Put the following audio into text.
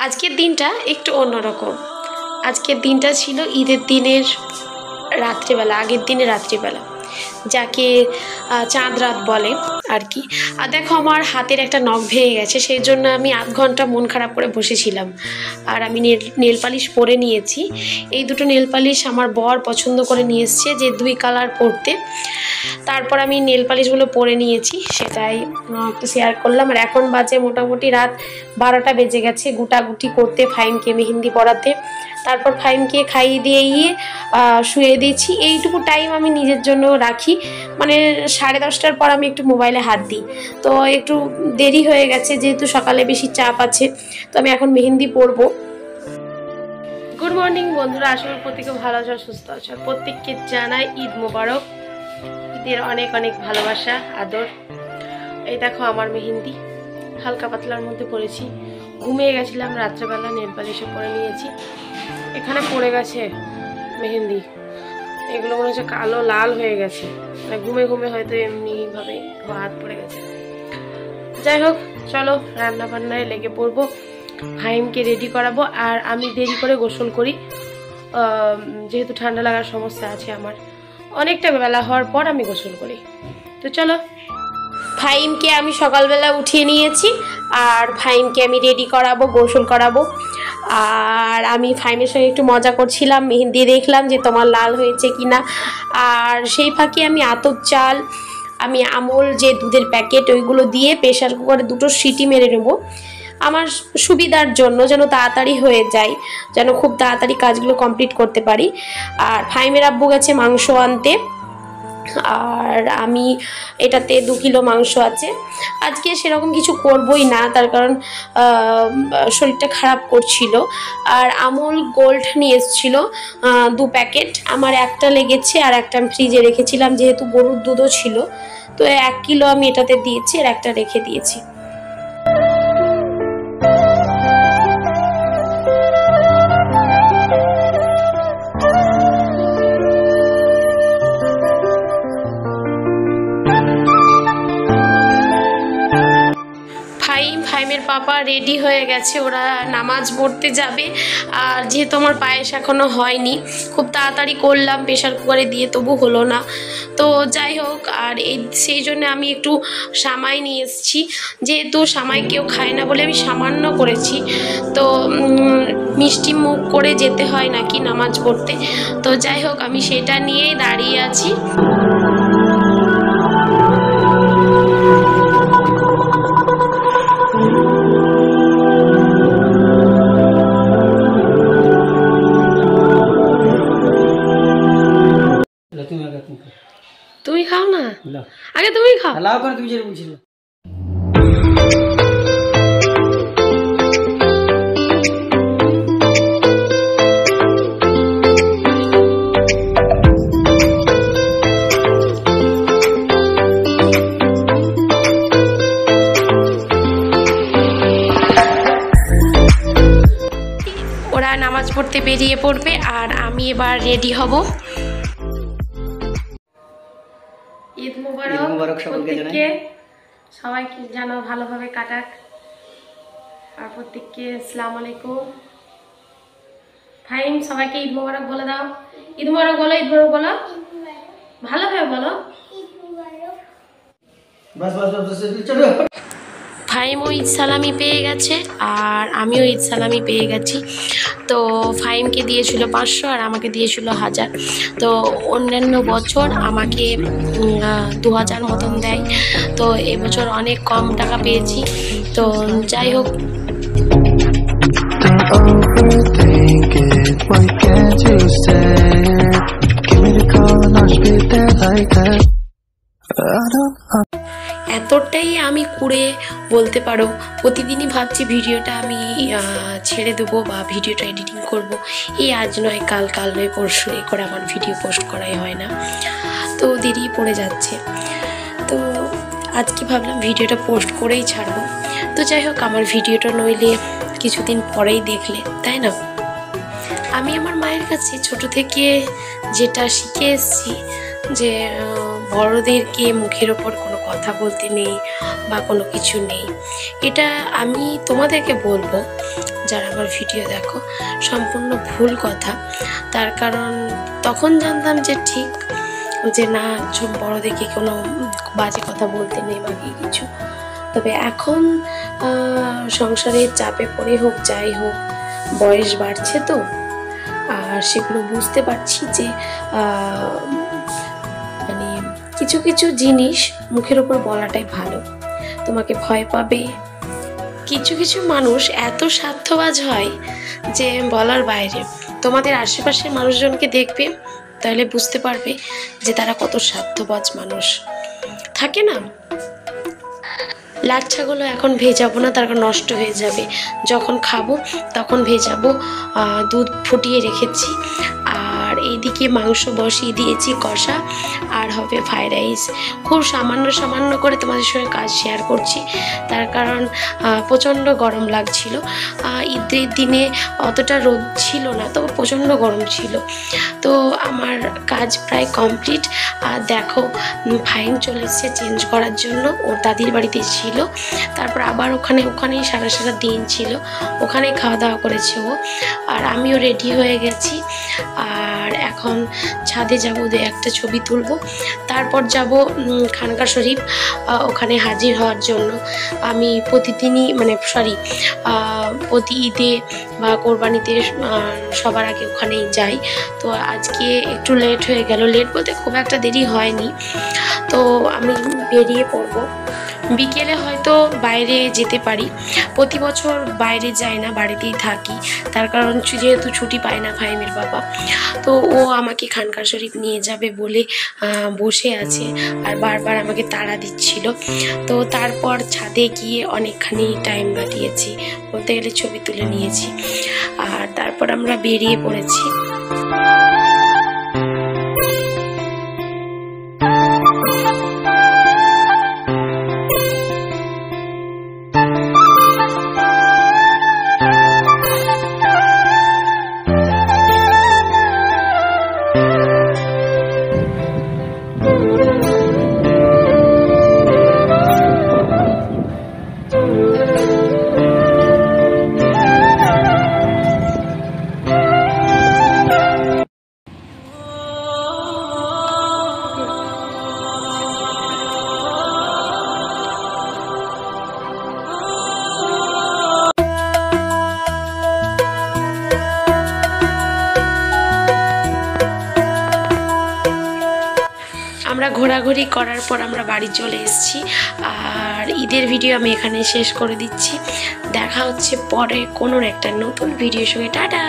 আজকের দিনটা একটু অন্যরকম। আজকের দিনটা ছিল ঈদের দিনের রাত্রিবেলা, আগের দিনের রাত্রিবেলা, যাকে চাঁদ রাত বলে আর কি। আর দেখো আমার হাতের একটা নখ ভেঙে গেছে, সেই জন্য আমি আধ ঘন্টা মন খারাপ করে বসেছিলাম। আর আমি নেল পালিশ পরে নিয়েছি। এই দুটো নেল পালিশ আমার বর পছন্দ করে নিয়ে এসছে, যে দুই কালার পরতে। তারপর আমি নেল পালিশগুলো পরে নিয়েছি, সেটাই একটু শেয়ার করলাম। আর এখন বাজে মোটামুটি রাত 12টা বেজে গেছে, গুটাগুটি করতে, ফাইমকে মেহেন্দি পরাতে। তারপর ফাইমকে খাইয়ে দিয়ে শুয়ে দিয়েছি। এইটুকু টাইম আমি নিজের জন্য রাখি, মানে 10:30টার পর আমি একটু মোবাইলে হাত দিই। তো একটু দেরি হয়ে গেছে, যেহেতু সকালে বেশি চাপ আছে, তো আমি এখন মেহেন্দি পরবো। গুড মর্নিং বন্ধুরা, আশা করি প্রত্যেকে ভালো আছো, সুস্থ আছো। প্রত্যেককে জানাই ঈদ মোবারক, ঈদের অনেক অনেক ভালোবাসা, আদর। এই দেখো আমার মেহেন্দি হালকা পাতলার মধ্যে পরেছি। ঘুমিয়ে গেছিলাম রাত্রেবেলা, নেল পালিশে পরে নিয়েছি। এখানে পড়ে গেছে মেহেন্দি, এগুলো মনে হচ্ছে কালো লাল হয়ে গেছে, মানে ঘুমে ঘুমে হয়তো এমনিভাবে হাত পড়ে গেছে। যাই হোক, চলো রান্না বান্নায় লেগে পড়বো। ফাইমকে রেডি করাবো, আর আমি দেরি করে গোসল করি, যেহেতু ঠান্ডা লাগার সমস্যা আছে আমার। অনেকটা বেলা হওয়ার পর আমি গোসল করি। তো চলো, ফাইমকে আমি সকালবেলা উঠিয়ে নিয়েছি, আর ফাইমকে আমি রেডি করাবো, গোসল করাবো। আর আমি ফাইমের সঙ্গে একটু মজা করছিলাম, মেহেন্দি দেখলাম যে তোমার লাল হয়েছে কিনা। আর সেই ফাঁকে আমি আতপ চাল, আমি আমুল যে দুধের প্যাকেট, ওইগুলো দিয়ে প্রেশার কুকারে 2টো সিটি মেরে নেবো, আমার সুবিধার জন্য, যেন তাড়াতাড়ি হয়ে যায়, যেন খুব তাড়াতাড়ি কাজগুলো কমপ্লিট করতে পারি। আর ফাইমের আব্বু গেছে মাংস আনতে, আর আমি এটাতে 2 কিলো মাংস আছে। আজকে সেরকম কিছু করবই না, তার কারণ শরীরটা খারাপ করছিল। আর আমুল গোল্ড নিয়ে এসেছিলো 2 প্যাকেট, আমার একটা লেগেছে, আর একটা আমি ফ্রিজে রেখেছিলাম, যেহেতু গরুর দুধও ছিল। তো 1 কিলো আমি এটাতে দিয়েছি, আর একটা রেখে দিয়েছি। ফাইমের পাপা রেডি হয়ে গেছে, ওরা নামাজ পড়তে যাবে। আর যেহেতু আমার পায়েস এখনও হয়নি, খুব তাড়াতাড়ি করলাম প্রেশার কুকারে দিয়ে, তবু হলো না। তো যাই হোক, আর সেই জন্য আমি একটু সামাই নিয়ে এসেছি, যেহেতু সামাই কেউ খায় না বলে আমি সামান্য করেছি। তো মিষ্টি মুখ করে যেতে হয় নাকি নামাজ পড়তে। তো যাই হোক, আমি সেটা নিয়েই দাঁড়িয়ে আছি। তুমি খাও না, আগে তুমি খাও। ওরা নামাজ পড়তে বেরিয়ে পড়বে, আর আমি এবার রেডি হব। ঈদ মোবারক প্রত্যেককে, সবাইকে যেন ভালোভাবে কাটাক। আর প্রত্যেককে আসসালামু আলাইকুম। ফাইম, সবাইকে ঈদ মোবারক বলে দাও। ঈদ মোবারক বলো, ঈদ মোবারক বলো, ভালোভাবে বলো। ফাইমও ঈদ সালামি পেয়ে গেছে, আর আমিও ঈদ সালামি পেয়ে গেছি। তো ফাইমকে দিয়েছিল 500, আর আমাকে দিয়েছিল 1000। তো অন্যান্য বছর আমাকে 2000 মতন দেয়, তো এবছর অনেক কম টাকা পেয়েছি। তো যাই হোক, এতটাই আমি কুড়ে বলতে পারো। প্রতিদিনই ভাবছি ভিডিওটা আমি ছেড়ে দেবো, বা ভিডিওটা এডিটিং করব। এই আজ নয় কাল, কাল নয় পরশু, এ করে আমার ভিডিও পোস্ট করাই হয় না, তো দেরি পড়ে যাচ্ছে। তো আজকে ভাবলাম ভিডিওটা পোস্ট করেই ছাড়বো। তো যাই হোক, আমার ভিডিওটা নইলে কিছুদিন পরেই দেখলে, তাই না? আমি আমার মায়ের কাছে ছোট থেকে যেটা শিখে এসেছি, যে বড়দেরকে মুখের ওপর কোনো কথা বলতে নেই, বা কোনো কিছু নেই। এটা আমি তোমাদেরকে বলবো, যারা আমার ভিডিও দেখো, সম্পূর্ণ ভুল কথা। তার কারণ তখন জানতাম যে ঠিক, যে না বড় দেখে কোনো বাজে কথা বলতে নেই বা কিছু। তবে এখন সংসারের চাপে পড়ে হোক যাই হোক, বয়স বাড়ছে তো, আর সেগুলো বুঝতে পারছি যে মানে কিছু কিছু জিনিস মুখের উপর বলাটাই ভালো। তোমাকে ভয় পাবে। কিছু কিছু মানুষ এত স্বার্থবাজ হয় যে বলার বাইরে। তোমাদের আশেপাশের মানুষজনকে দেখবে, তাহলে বুঝতে পারবে যে তারা কত স্বার্থবাজ মানুষ। থাকে না, লাচ্ছাগুলো এখন ভেজাবো না, তার নষ্ট হয়ে যাবে। যখন খাবো তখন ভেজাবো। দুধ ফুটিয়ে রেখেছি, আর এইদিকে মাংস বসিয়ে দিয়েছি কষা, আর হবে ফ্রাইড রাইস। খুব সামান্য সামান্য করে তোমাদের সঙ্গে কাজ শেয়ার করছি, তার কারণ প্রচণ্ড গরম লাগছিল। ঈদের দিনে অতটা রোদ ছিল না, তবে প্রচণ্ড গরম ছিল। তো আমার কাজ প্রায় কমপ্লিট। আর দেখো, ফাইন চলে এসেছে চেঞ্জ করার জন্য, ওর দাদির বাড়িতে ছিল। তারপর আবার ওখানেই সারা দিন ছিল, ওখানেই খাওয়া দাওয়া করেছে ও। আর আমিও রেডি হয়ে গেছি, আর এখন ছাদে যাব, একটা ছবি তুলব। তারপর যাব খানকা শরীফ, ওখানে হাজির হওয়ার জন্য। আমি প্রতিদিনই প্রতি ঈদে বা কোরবানিতে সবার আগে ওখানেই যাই। তো আজকে একটু লেট হয়ে গেল, লেট বলতে খুব একটা দেরি হয়নি। তো আমি বেরিয়ে পড়ব। বিকেলে হয়তো বাইরে যেতে পারি। প্রতি বছর বাইরে যাই না, বাড়িতেই থাকি। তার কারণ যেহেতু ছুটি পায় না ফাহিমের বাবা, তো ও আমাকে খানকা শরীফ নিয়ে যাবে বলে বসে আছে, আর বারবার আমাকে তাড়া দিচ্ছিল। তো তারপর ছাদে গিয়ে অনেকখানি টাইম কাটিয়েছি, বলতে গেলে ছবি তুলে নিয়েছি। আর তারপর আমরা বেরিয়ে পড়েছি। আমরা ঘোরাঘুরি করার পর আমরা বাড়ি চলে এসেছি, আর ঈদের ভিডিও আমি এখানে শেষ করে দিচ্ছি। দেখা হচ্ছে পরে কোনো একটা নতুন ভিডিওর সঙ্গে। টাটা।